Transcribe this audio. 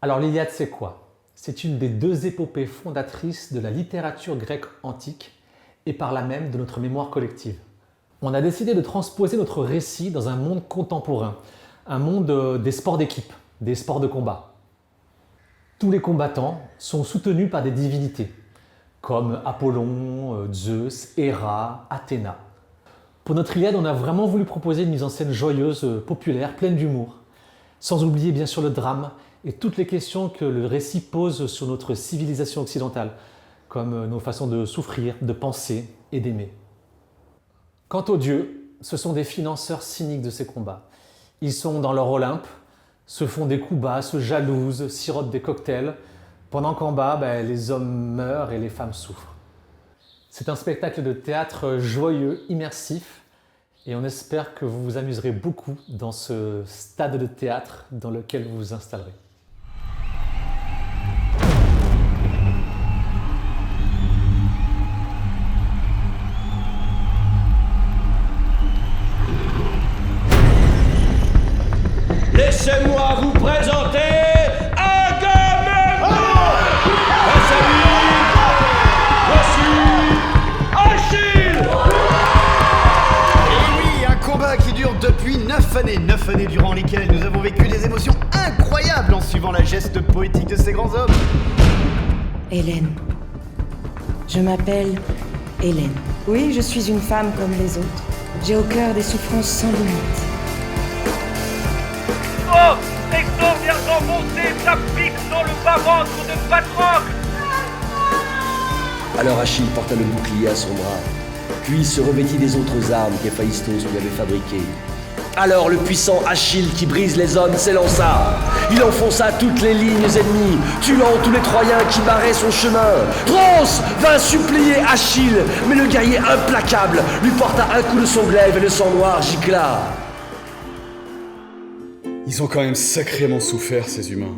Alors l'Iliade, c'est quoi? C'est une des deux épopées fondatrices de la littérature grecque antique et par là même de notre mémoire collective. On a décidé de transposer notre récit dans un monde contemporain, un monde des sports d'équipe, des sports de combat. Tous les combattants sont soutenus par des divinités, comme Apollon, Zeus, Héra, Athéna. Pour notre Iliade, on a vraiment voulu proposer une mise en scène joyeuse, populaire, pleine d'humour, sans oublier bien sûr le drame et toutes les questions que le récit pose sur notre civilisation occidentale, comme nos façons de souffrir, de penser et d'aimer. Quant aux dieux, ce sont des financeurs cyniques de ces combats. Ils sont dans leur Olympe, se font des coups bas, se jalousent, sirotent des cocktails, pendant qu'en bas, les hommes meurent et les femmes souffrent. C'est un spectacle de théâtre joyeux, immersif, et on espère que vous vous amuserez beaucoup dans ce stade de théâtre dans lequel vous vous installerez. Laissez-moi vous présenter Agamemnon. Face à lui, voici Achille. Et oui, un combat qui dure depuis 9 années. 9 années durant lesquelles nous avons vécu des émotions incroyables en suivant la geste poétique de ces grands hommes. Hélène. Je m'appelle Hélène. Oui, je suis une femme comme les autres. J'ai au cœur des souffrances sans limite. Oh, Hector vient d'enfoncer sa pique dans le bas-ventre de Patrocle. Alors Achille porta le bouclier à son bras, puis se revêtit des autres armes qu'Héphaïstos lui avait fabriquées. Alors le puissant Achille qui brise les hommes s'élança. Il enfonça toutes les lignes ennemies, tuant tous les Troyens qui barraient son chemin. Dros vint supplier Achille, mais le guerrier implacable lui porta un coup de son glaive et le sang noir gicla. Ils ont quand même sacrément souffert, ces humains.